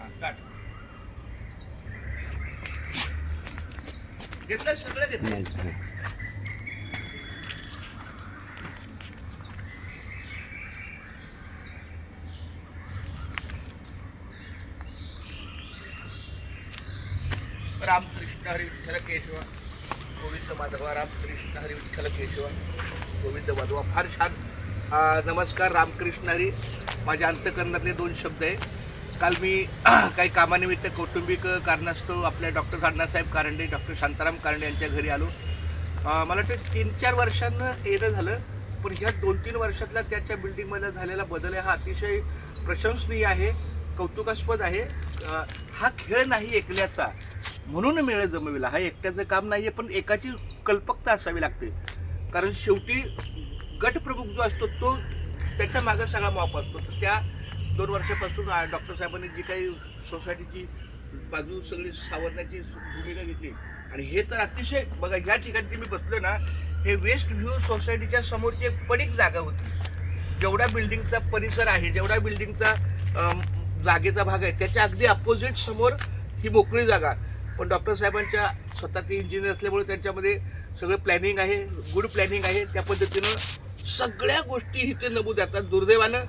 Start. घेतलं सगळं घेतलं. रामकृष्ण हरी विठ्ठल केशव गोविंद माधवा. रामकृष्ण हरी विठ्ठल केशव गोविंद माधवा. फार छान. नमस्कार. रामकृष्ण हरी. माझ्या अंतकरणातले 2 शब्द आहे. काल मी काही कामानिमित्त कौटुंबिक कारणास्तव आपल्या डॉक्टर अण्णासाहेब कारंडे, डॉक्टर शांताराम कारंडे यांच्या घरी आलो. मला वाटतं 3-4 वर्षांना येणं झालं, पण ह्या 2-3 वर्षातला त्याच्या बिल्डिंगमध्ये झालेला बदल आहे हा अतिशय प्रशंसनीय आहे, कौतुकास्पद आहे. हा खेळ नाही एकल्याचा, म्हणून मेळ जमविला. हा एकट्याचं काम नाही आहे, पण एकाची कल्पकता असावी लागते. कारण शेवटी गटप्रमुख जो असतो तो त्याच्या मागं सगळा माप असतो. तर त्या 2 वर्षापासून डॉक्टर साहेबांनी जी काही सोसायटीची बाजू सगळी सावरण्याची भूमिका घेतली, आणि हे तर अतिशय बघा, ह्या ठिकाणी मी बसलो ना, हे वेस्ट व्ह्यू सोसायटीच्या समोरची एक पडीक जागा होती. जेवढा बिल्डिंगचा परिसर आहे, जेवढा बिल्डिंगचा जागेचा भाग आहे, त्याच्या अगदी अपोजिट समोर ही मोकळी जागा. पण डॉक्टर साहेबांच्या स्वतः ते इंजिनियर असल्यामुळे त्यांच्यामध्ये सगळं प्लॅनिंग आहे, गुड प्लॅनिंग आहे. त्या पद्धतीनं सगळ्या गोष्टी इथे नमूद येतात. दुर्दैवानं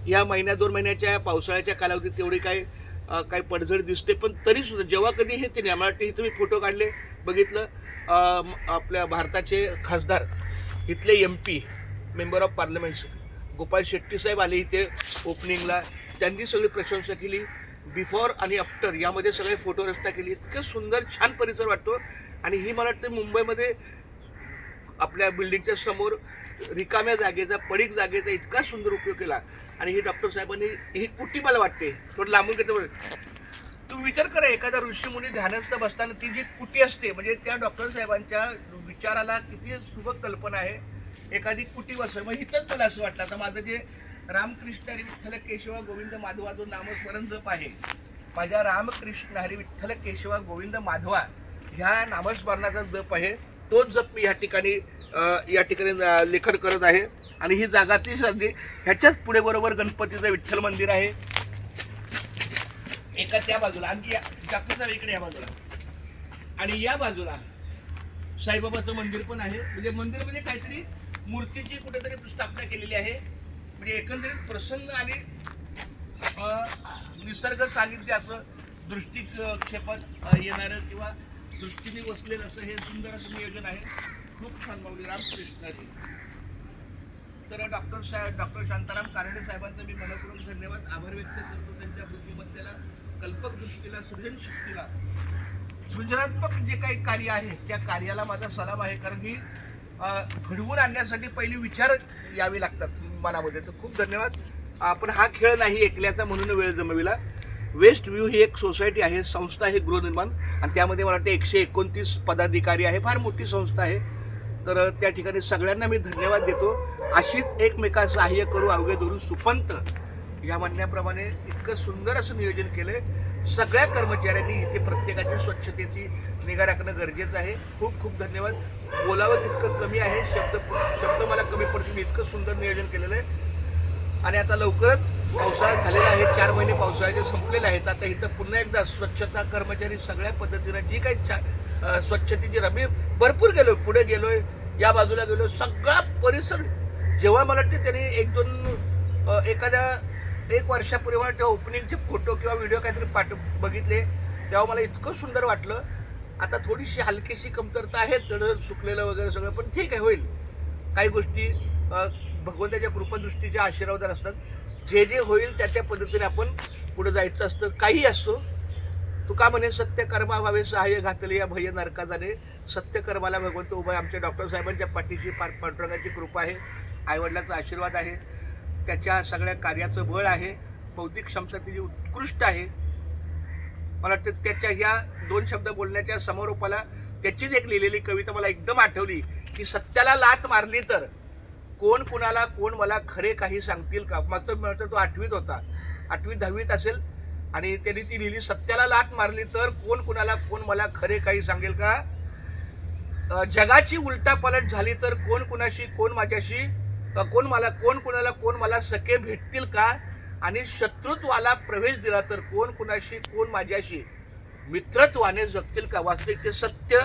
या 1-2 महिन्याच्या पावसाळ्याच्या कालावधीत तेवढी काही पडझड दिसते, पण तरीसुद्धा जेव्हा कधी हे ते मला वाटतं इथं मी फोटो काढले, बघितलं. आपल्या भारताचे खासदार, इथले MP, member of parliament Gopal Shetty साहेब आले इथे ओपनिंगला. त्यांनी सगळी प्रशंसा केली. बिफोर आणि आफ्टर यामध्ये सगळे फोटो रस्ता केली. इतकं सुंदर छान परिसर वाटतो. आणि ही मला वाटतं मुंबईमध्ये आपल्या बिल्डिंगच्या समोर रिकाम्या जागेचा, पडीक जागेचा इतका सुंदर उपयोग केला. आणि ही डॉक्टर साहेबांनी ही कुट्टी मला वाटते थोडं लांबून घेतो. तुम्ही विचार करा, एखाद्या ऋषीमुनी ध्यानस्थ बसताना ती जी कुटी असते, म्हणजे त्या डॉक्टर साहेबांच्या विचाराला किती सुबक कल्पना आहे. एखादी कुटी बसव. मग इथंच मला असं वाटलं, आता माझं जे रामकृष्ण हरी विठ्ठल केशव गोविंद माधवा जो नामस्मरण जप आहे, माझ्या रामकृष्ण हरी विठ्ठल केशव गोविंद माधवा ह्या नामस्मरणाचा जप आहे, तोच जप मी या ठिकाणी लेखन करत आहे. आणि ही जागातली संधी. ह्याच्याच पुढे बरोबर गणपतीचं विठ्ठल मंदिर आहे एका त्या बाजूला, आणखी डॉक्टर इकडे या बाजूला, आणि या बाजूला साईबाबाचं मंदिर पण आहे. म्हणजे मंदिर म्हणजे काहीतरी मूर्तीची कुठेतरी स्थापना केलेली आहे. म्हणजे एकंदरीत प्रसन्न आणि निसर्ग सानिध्य असं दृष्टिक्षेपात येणारं किंवा दृष्टीने वसलेलं असं हे सुंदर असं नियोजन आहे. खूप छान माऊली. रामकृष्ण हरी. तर डॉक्टर शांताराम कारंडे साहेबांचा मी मनपूर्वक धन्यवाद, आभार व्यक्त करतो. त्यांच्या बुद्धिमत्तेला, कल्पक दृष्टीला, सृजनशक्तीला, सृजनात्मक जे काही कार्य आहे त्या कार्याला माझा सलाम आहे. कारण की घडवून आणण्यासाठी पहिले विचार यावे लागतात मनामध्ये. तर खूप धन्यवाद. आपण हा खेळ नाही एकल्याचा, म्हणून वेळ जमविला. वेस्ट व्ह्यू ही एक सोसायटी आहे, संस्था आहे गृहनिर्माण, आणि त्यामध्ये मला वाटतं 129 पदाधिकारी आहे. फार मोठी संस्था आहे. तर त्या ठिकाणी सगळ्यांना मी धन्यवाद देतो. अशीच एकमेका सहाय्य करू अवघे दोरू सुपंत या म्हणण्याप्रमाणे इतकं सुंदर असं नियोजन केलंय. सगळ्या कर्मचाऱ्यांनी इथे प्रत्येकाची स्वच्छतेची निगा राखणं गरजेचं आहे. खूप खूप धन्यवाद. बोलावं तितकं कमी आहे, शब्द मला कमी पडतील. इतकं सुंदर नियोजन केलेलं आहे. आणि आता लवकरच पावसाळा झालेला आहे, 4 महिने पावसाळ्याचे संपलेले आहेत. आता इथं पुन्हा एकदा स्वच्छता कर्मचारी सगळ्या पद्धतीनं जी काही स्वच्छतेची रमी भरपूर गेलो, पुढे गेलोय, या बाजूला गेलो, सगळा परिसर. जेव्हा मला वाटते त्यांनी 1 वर्षापूर्वी मला तेव्हा ओपनिंगचे फोटो किंवा व्हिडिओ काहीतरी बघितले, तेव्हा मला इतकं सुंदर वाटलं. आता थोडीशी हलकीशी कमतरता आहे, थोडं सुकलेलं वगैरे सगळं, पण ठीक आहे, होईल. काही गोष्टी भगवंताच्या कृपादृष्टीच्या आशीर्वादात असतात. जे होईल त्या पद्धतीने आपण पुढे जायचं असतं. काही असतो. तुका म्हणे सत्य कर्मा व्हावे सहाय्य घातले या भय नरका जाणे. सत्य कर्माला भगवंत उभा आहे. आमच्या डॉक्टर साहेबांच्या पाठीची पांडुरंगाची कृपा आहे, आईवडिलांचा आशीर्वाद आहे, त्याच्या सगळ्या कार्याचं बळ आहे, बौद्धिक क्षमता तिची उत्कृष्ट आहे. मला वाटतं त्याच्या ह्या 2 शब्द बोलण्याच्या समारोपाला त्याचीच एक लिहिलेली कविता मला एकदम आठवली, की सत्याला लात मारली तर कोण कुणाला, कोण मला खरे काही सांगतील का. मात्र मला तो 8वीत होता, 8वी 10वीत असेल, आणि त्यांनी ती लिहिली, सत्याला लात मारली तर कोण कुणाला, कोण मला खरे काही सांगेल का. जगाची उलटापालट झाली तर कोण कुणाशी, कोण माझ्याशी, कोण कुणाला, कोण मला सखे भेटतील का. आणि शत्रुत्वाला प्रवेश दिला तर कोण कुणाशी कोण माझ्याशी मित्रत्वाने जगतील का. वास्तविक ते सत्य,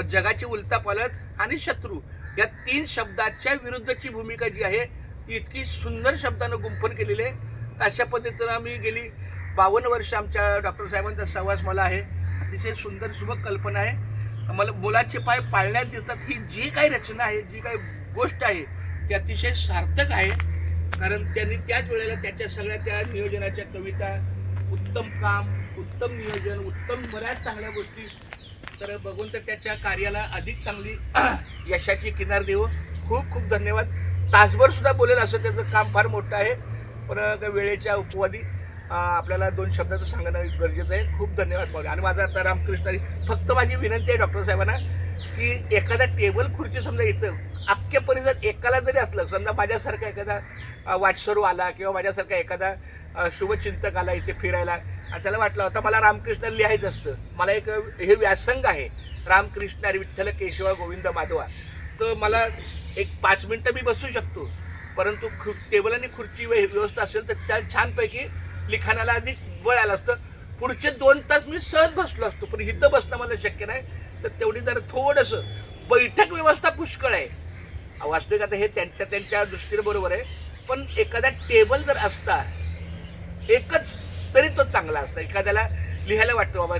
जगाची उलथापालथ आणि शत्रू या 3 शब्दाच्या विरुद्धची भूमिका जी आहे ती इतकी सुंदर शब्दानं गुंफन केलेली आहे. तर अशा पद्धतीनं आम्ही गेली 52 वर्ष आमच्या डॉक्टर साहेबांचा सहवास मला आहे. अतिशय सुंदर सुबक कल्पना आहे. मला मुलाचे पाय पाळण्यात दिसतात. ही जी काही रचना आहे, जी काही गोष्ट आहे ती अतिशय सार्थक आहे. कारण त्यांनी त्याच वेळेला त्याच्या सगळ्या त्या नियोजनाच्या कविता, उत्तम काम, उत्तम नियोजन, उत्तम बऱ्याच चांगल्या गोष्टी. तर बघून तर त्याच्या कार्याला अधिक चांगली यशाची किनार देऊ. खूप खूप धन्यवाद. तासभर सुद्धा बोलेल असं त्याचं काम फार मोठं आहे. पण वेळेच्या उपवादी आपल्याला 2 शब्दाचं सांगणं गरजेचं आहे. खूप धन्यवाद पाहुणे. आणि माझा आता रामकृष्ण हरी फक्त माझी विनंती आहे डॉक्टर साहेबांना की एखादा टेबल खुर्ची समजा इथं अख्ख्या परिसरात एकाला जरी असलं, समजा माझ्यासारखा एखादा वाटसरू आला किंवा माझ्यासारखा एखादा शुभचिंतक आला इथे फिरायला आणि त्याला वाटलं होतं मला रामकृष्ण लिहायचं असतं, मला एक हे व्यासंग आहे रामकृष्ण हरी विठ्ठल केशवा गोविंद माधवा, तर मला एक 5 मिनटं मी बसू शकतो. परंतु टेबल आणि खुर्ची व्यवस्था असेल तर त्या छानपैकी लिखाणाला अधिक बळ आलं असतं. पुढचे 2 तास मी सहज बसलो असतो. पण इथं बसणं मला शक्य नाही. तर तेवढी जरा थोडंसं बैठक व्यवस्था पुष्कळ आहे. वास्तविक आता हे त्यांच्या दृष्टीने बरोबर आहे. पण एखादा टेबल जर असता एकच तरी तो चांगला असता. एखाद्याला लिहायला वाटतं बाबा